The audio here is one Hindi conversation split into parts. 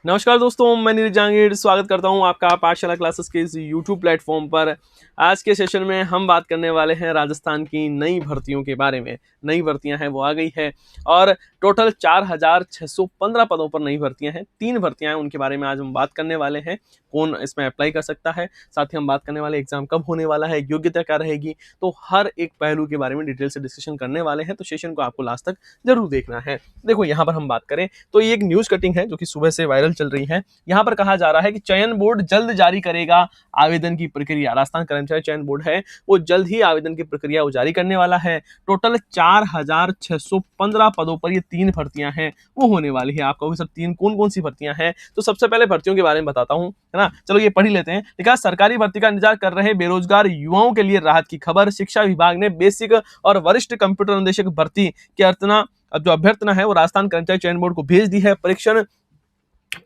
नमस्कार दोस्तों, मैं नीरज जहांगीर स्वागत करता हूं आपका पाठशाला क्लासेस के इस यूट्यूब प्लेटफॉर्म पर। आज के सेशन में हम बात करने वाले हैं राजस्थान की नई भर्तियों के बारे में। नई भर्तियां हैं वो आ गई है और टोटल 4615 पदों पर नई भर्तियां हैं। 3 भर्तियां हैं, उनके बारे में आज हम बात करने वाले हैं। कौन इसमें अप्लाई कर सकता है, साथ ही हम बात करने वाले एग्जाम कब होने वाला है, योग्यता क्या रहेगी, तो हर एक पहलू के बारे में डिटेल से डिस्कशन करने वाले हैं। तो सेशन को आपको लास्ट तक जरूर देखना है। देखो, यहाँ पर हम बात करें तो ये एक न्यूज कटिंग है जो कि सुबह से वायरल चल रही है। यहां पर कहा जा रहा है कि चयन बोर्ड जल्द जारी करेगा आवेदन की प्रक्रिया। राजस्थान कर्मचारी चयन बोर्ड है वो जल्द ही आवेदन की प्रक्रिया जारी करने वाला है। टोटल 4615 पदों पर ये 3 भर्तियां हैं वो होने वाली है। आप कहोगे सर 3 कौन कौन सी भर्तियां हैं, तो सबसे पहले भर्तियों के बारे में बताता हूं, है ना। चलो ये पढ़ ही लेते हैं। लिखा, सरकारी भर्ती का इंतजार कर रहे बेरोजगार युवाओं के लिए राहत की खबर। शिक्षा विभाग ने बेसिक और वरिष्ठ कंप्यूटर अनुदेशक भर्ती की अभ्यर्थना है वो राजस्थान कर्मचारी चयन बोर्ड को भेज दी है। परीक्षण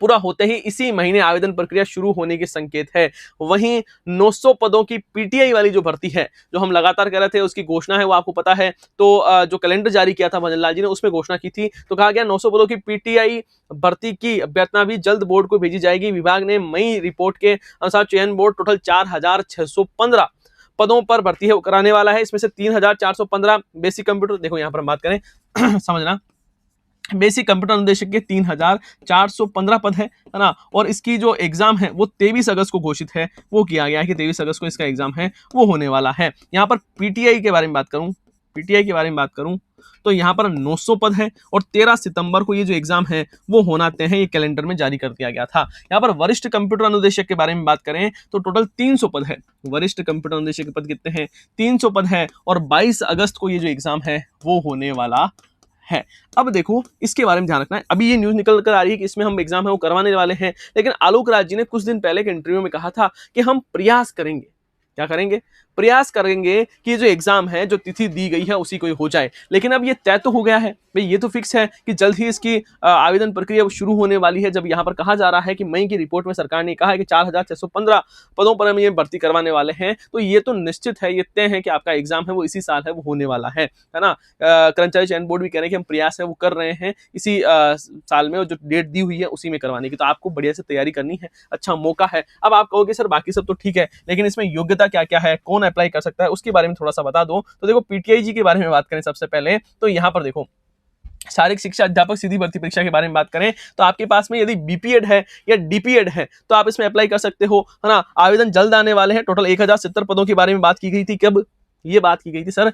पूरा होते ही इसी महीने आवेदन प्रक्रिया शुरू होने के संकेत है। वहीं 900 पदों की पीटीआई वाली जो भर्ती है, जो हम लगातार कर रहे थे, उसकी घोषणा है वो आपको पता है। तो जो कैलेंडर जारी किया था भजन लाल जी ने, उसमें घोषणा की थी। तो कहा गया 900 पदों की पीटीआई भर्ती की अभ्यर्थना भी जल्द बोर्ड को भेजी जाएगी। विभाग ने मई रिपोर्ट के अनुसार चयन बोर्ड टोटल 4615 पदों पर भर्ती है कराने वाला है। इसमें से 3415 बेसिक कंप्यूटर, देखो यहां पर हम बात करें समझना, बेसिक कंप्यूटर अनुदेशक के 3415 पद है ना। और इसकी जो एग्जाम है वो 23 अगस्त को घोषित है, वो किया गया है कि 23 अगस्त को इसका एग्जाम है वो होने वाला है। यहाँ पर पीटीआई के बारे में बात करूं, तो यहाँ पर 900 पद है और 13 सितंबर को ये जो एग्जाम है वो होना तय है, ये कैलेंडर में जारी कर दिया गया था। यहाँ पर वरिष्ठ कंप्यूटर अनुदेशक के बारे में बात करें तो टोटल 300 पद है। वरिष्ठ कंप्यूटर अनुदेशक के पद कितने हैं? 300 पद है और 22 अगस्त को ये जो एग्जाम है वो होने वाला है। अब देखो, इसके बारे में ध्यान रखना है। अभी ये न्यूज निकल कर आ रही है कि इसमें हम एग्जाम है वो करवाने वाले हैं, लेकिन आलोक राज जी ने कुछ दिन पहले के इंटरव्यू में कहा था कि हम प्रयास करेंगे। क्या करेंगे? प्रयास करेंगे कि जो एग्जाम है, जो तिथि दी गई है उसी को हो जाए। लेकिन अब ये तय तो हो गया है भाई, ये तो फिक्स है कि जल्द ही इसकी आवेदन प्रक्रिया शुरू होने वाली है। जब यहाँ पर कहा जा रहा है कि मई की रिपोर्ट में सरकार ने कहा है कि 4615 पदों पर हम ये भर्ती करवाने वाले हैं, तो ये तो निश्चित है, ये तय है कि आपका एग्जाम है वो इसी साल है वो होने वाला है ना। कर्मचारी चयन बोर्ड भी कह रहे हैं कि हम प्रयास है वो कर रहे हैं इसी साल में, और जो डेट दी हुई है उसी में करवाने की। तो आपको बढ़िया से तैयारी करनी है, अच्छा मौका है। अब आप कहोगे सर बाकी सब तो ठीक है, लेकिन इसमें योग्यता क्या क्या है, कौन अप्लाई कर सकता है, उसके बारे में थोड़ा सा बता दो। तो देखो, पीटीआई जी के बारे में बात करें सबसे पहले, तो यहाँ पर देखो, शारीरिक शिक्षा अध्यापक सीधी भर्ती परीक्षा के बारे में बात करें तो आपके पास में यदि बीपीएड है या डीपीएड है तो आप इसमें अप्लाई कर सकते हो, है ना। आवेदन जल्द आने वाले हैं। टोटल 1070 पदों के बारे में बात की गई थी। कब ये बात की गई थी सर?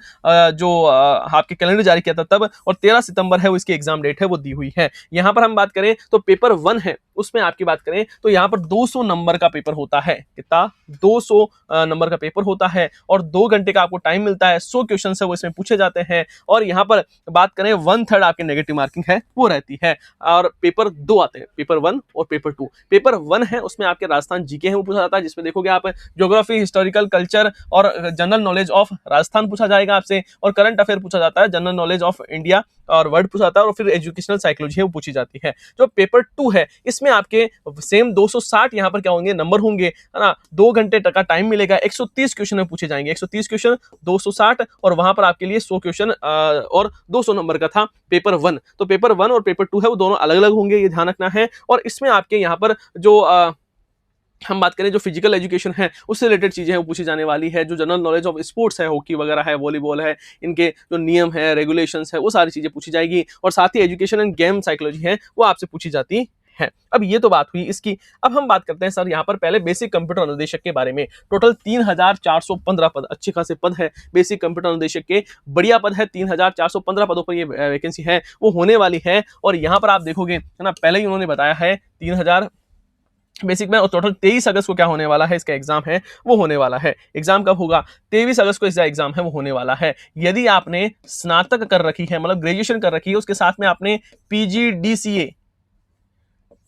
जो आपके कैलेंडर जारी किया था तब, और 13 सितंबर है वो इसकी एग्जाम डेट है वो दी हुई है। यहाँ पर हम बात करें तो पेपर 1 है, उसमें आपकी बात करें तो यहाँ पर 200 नंबर का पेपर होता है। कितना? 200 नंबर का पेपर होता है और 2 घंटे का आपको टाइम मिलता है। 100 क्वेश्चन है वो इसमें पूछे जाते हैं। और यहाँ पर बात करें 1/3 आपकी नेगेटिव मार्किंग है वो रहती है। और पेपर 2 आते हैं, पेपर 1 और पेपर 2। पेपर 1 है उसमें आपके राजस्थान जीके है वो पूछा जाता है, जिसमें देखोगे आप ज्योग्राफी, हिस्टोरिकल, कल्चर और जनरल नॉलेज ऑफ राजस्थान पूछा जाएगा आपसे, और करंट अफेयर पूछा जाता है, जनरल नॉलेज ऑफ इंडिया और वर्ल्ड पूछा जाता है, और फिर एजुकेशनल साइकोलॉजी है वो पूछी जाती है। जो पेपर 2 है इसमें आपके सेम 260 यहाँ पर क्या होंगे, नंबर होंगे, है ना। 2 घंटे तक का टाइम मिलेगा। 130 क्वेश्चन में पूछे जाएंगे, 130 क्वेश्चन, 260, और वहां पर आपके लिए 100 क्वेश्चन और 200 नंबर का था पेपर 1। तो पेपर 1 और पेपर 2 है वो दोनों अलग अलग होंगे, ये ध्यान रखना है। और इसमें आपके यहाँ पर जो हम बात करें जो फिजिकल एजुकेशन है उससे रिलेटेड चीजें हैं वो पूछी जाने वाली है। जो जनरल नॉलेज ऑफ स्पोर्ट्स है, हॉकी वगैरह है, वॉलीबॉल है, इनके जो नियम है, रेगुलेशंस है, वो सारी चीजें पूछी जाएगी। और साथ ही एजुकेशन एंड गेम साइकोलॉजी है वो आपसे पूछी जाती है। अब ये तो बात हुई इसकी। अब हम बात करते हैं सर यहाँ पर पहले बेसिक कंप्यूटर अनुदेशक के बारे में। टोटल 3415 पद, अच्छे खासे पद है बेसिक कंप्यूटर अनुदेशक के, बढ़िया पद है। 3415 पदों पर ये वैकेंसी है वो होने वाली है। और यहाँ पर आप देखोगे, है ना, पहले ही उन्होंने बताया है 3000 बेसिक में, और टोटल 23 अगस्त को क्या होने वाला है, इसका एग्जाम है वो होने वाला है। एग्जाम कब होगा? 23 अगस्त को इसका एग्जाम है वो होने वाला है। यदि आपने स्नातक कर रखी है, मतलब ग्रेजुएशन कर रखी है, उसके साथ में आपने पीजीडीसीए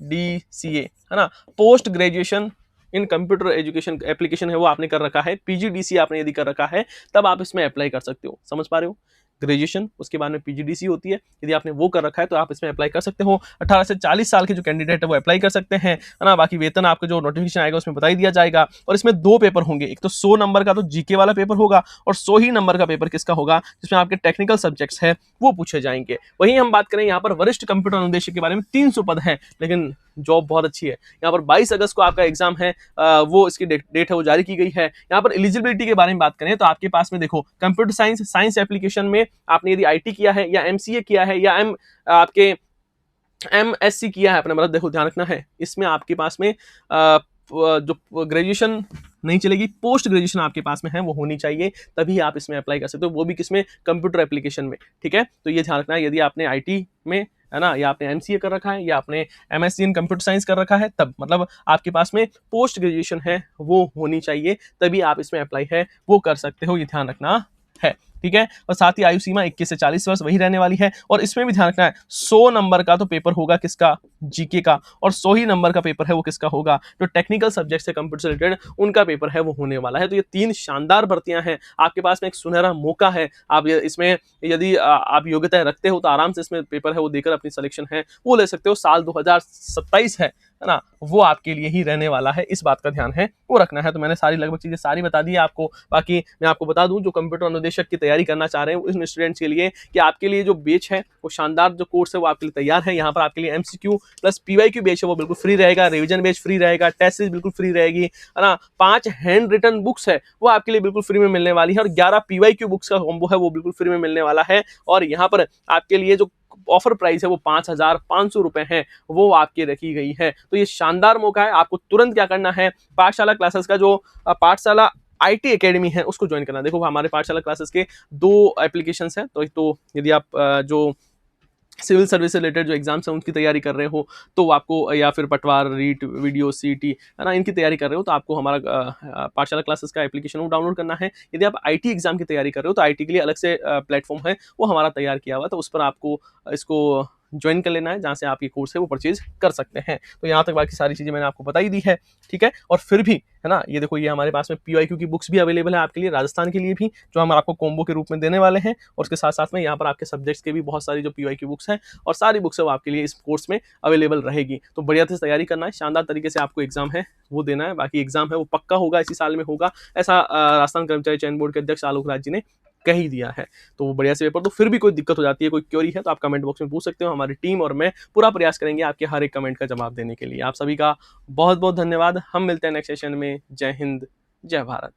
है ना, post graduation in computer education application है वो आपने कर रखा है, पीजीडीसी आपने यदि कर रखा है, तब आप इसमें अप्लाई कर सकते हो। समझ पा रहे हो? ग्रेजुएशन, उसके बाद में पीजीडीसी होती है, यदि आपने वो कर रखा है तो आप इसमें अप्लाई कर सकते हो। 18 से 40 साल के जो कैंडिडेट है वो अप्लाई कर सकते हैं, है ना। बाकी वेतन आपका जो नोटिफिकेशन आएगा उसमें बता ही दिया जाएगा। और इसमें 2 पेपर होंगे, एक तो 100 नंबर का तो जीके वाला पेपर होगा, और 100 ही नंबर का पेपर किसका होगा, जिसमें आपके टेक्निकल सब्जेक्ट्स है वो पूछे जाएंगे। वहीं हम बात करें यहाँ पर वरिष्ठ कंप्यूटर अनुदेशक के बारे में, 300 पद है, लेकिन जॉब बहुत अच्छी है। यहाँ पर 22 अगस्त को आपका एग्जाम है, वो इसकी डेट है वो जारी की गई है। यहाँ पर एलिजिबिलिटी के बारे में बात करें तो आपके पास में देखो कंप्यूटर साइंस एप्लीकेशन में आपने यदि आईटी किया है या एमसीए किया है या आपके एमएससी किया है अपने, मतलब देखो ध्यान रखना है इसमें आपके पास में जो ग्रेजुएशन नहीं चलेगी, पोस्ट ग्रेजुएशन आपके पास में है वो होनी चाहिए, तभी आप इसमें अप्लाई कर सकते हो, वो भी किसमें, कंप्यूटर एप्लीकेशन में। ठीक है, तो ये ध्यान रखना है यदि आपने आईटी में है ना, या आपने एमसीए कर रखा है या आपने एमएससी इन कंप्यूटर साइंस कर रखा है, तब मतलब आपके पास में पोस्ट ग्रेजुएशन है वो होनी चाहिए, तभी आप इसमें अप्लाई है वो कर सकते हो, ये ध्यान रखना है। ठीक है, और साथ ही आयु सीमा 21 से 40 वर्ष वही रहने वाली है। और इसमें भी ध्यान रखना है 100 नंबर का तो पेपर होगा किसका, जीके का, और 100 ही नंबर का पेपर है वो किसका होगा, जो टेक्निकल सब्जेक्ट से कंप्यूटर से रिलेटेड उनका पेपर है वो होने वाला है। तो ये 3 शानदार भर्तियां हैं, आपके पास में एक सुनहरा मौका है। आप इसमें यदि आप योग्यता रखते हो तो आराम से इसमें पेपर है वो देकर अपनी सिलेक्शन है वो ले सकते हो। साल 2027 है ना, वो आपके लिए ही रहने वाला है, इस बात का ध्यान है वो रखना है। तो मैंने सारी लगभग चीजें सारी बता दी है आपको। बाकी मैं आपको बता दूं जो कंप्यूटर अनुदेशक की तैयारी करना चाह रहे हैं उन स्टूडेंट्स के लिए कि आपके लिए जो बैच है वो शानदार जो कोर्स है वो आपके लिए तैयार है। यहाँ पर आपके लिए एमसीक्यू प्लस पीवाईक्यू बैच है वो बिल्कुल फ्री रहेगा, रिवीजन बैच फ्री रहेगा, टेस्ट सीरीज बिल्कुल फ्री रहेगी, है ना। 5 हैंड रिटन बुक्स है वो आपके लिए बिल्कुल फ्री में मिलने वाली है, और 11 पीवाईक्यू बुक्स का कॉम्बो है वो बिल्कुल फ्री में मिलने वाला है। और यहाँ पर आपके लिए जो ऑफर प्राइस है वो 5,500 रुपए है वो आपकी रखी गई है। तो ये शानदार मौका है, आपको तुरंत क्या करना है, पाठशाला क्लासेस का जो पाठशाला आईटी एकेडमी है उसको ज्वाइन करना। देखो हमारे पाठशाला क्लासेस के 2 एप्लीकेशंस हैं, तो यदि आप जो सिविल सर्विस से रिलेटेड जो एग्जाम्स हैं उनकी तैयारी कर रहे हो तो आपको, या फिर पटवार, रीट, वीडियो, सीटी है ना, इनकी तैयारी कर रहे हो तो आपको हमारा पाठशाला क्लासेस का एप्लीकेशन वो डाउनलोड करना है। यदि आप आईटी एग्जाम की तैयारी कर रहे हो तो आईटी के लिए अलग से प्लेटफॉर्म है वो हमारा तैयार किया हुआ, तो उस पर आपको इसको ज्वाइन कर लेना है, जहाँ से आप ये कोर्स है वो परचेज कर सकते हैं। तो यहाँ तक बाकी सारी चीज़ें मैंने आपको बता ही दी है। ठीक है, और फिर भी है ना, ये देखो ये हमारे पास में पीवाईक्यू की बुक्स भी अवेलेबल है आपके लिए, राजस्थान के लिए भी, जो हम आपको कॉम्बो के रूप में देने वाले हैं। और उसके साथ साथ में यहाँ पर आपके सब्जेक्ट्स के भी बहुत सारी जो पीवाईक्यू बुक्स हैं और सारी बुक्स है वो आपके लिए इस कोर्स में अवेलेबल रहेगी। तो बढ़िया से तैयारी करना है, शानदार तरीके से आपको एग्जाम है वो देना है। बाकी एग्जाम है वो पक्का होगा, इसी साल में होगा, ऐसा राजस्थान कर्मचारी चयन बोर्ड के अध्यक्ष आलोक राज जी ने कह ही दिया है। तो वो बढ़िया से पेपर, तो फिर भी कोई दिक्कत हो जाती है, कोई क्वेरी है तो आप कमेंट बॉक्स में पूछ सकते हो। हमारी टीम और मैं पूरा प्रयास करेंगे आपके हर एक कमेंट का जवाब देने के लिए। आप सभी का बहुत बहुत धन्यवाद। हम मिलते हैं नेक्स्ट सेशन में। जय हिंद, जय भारत।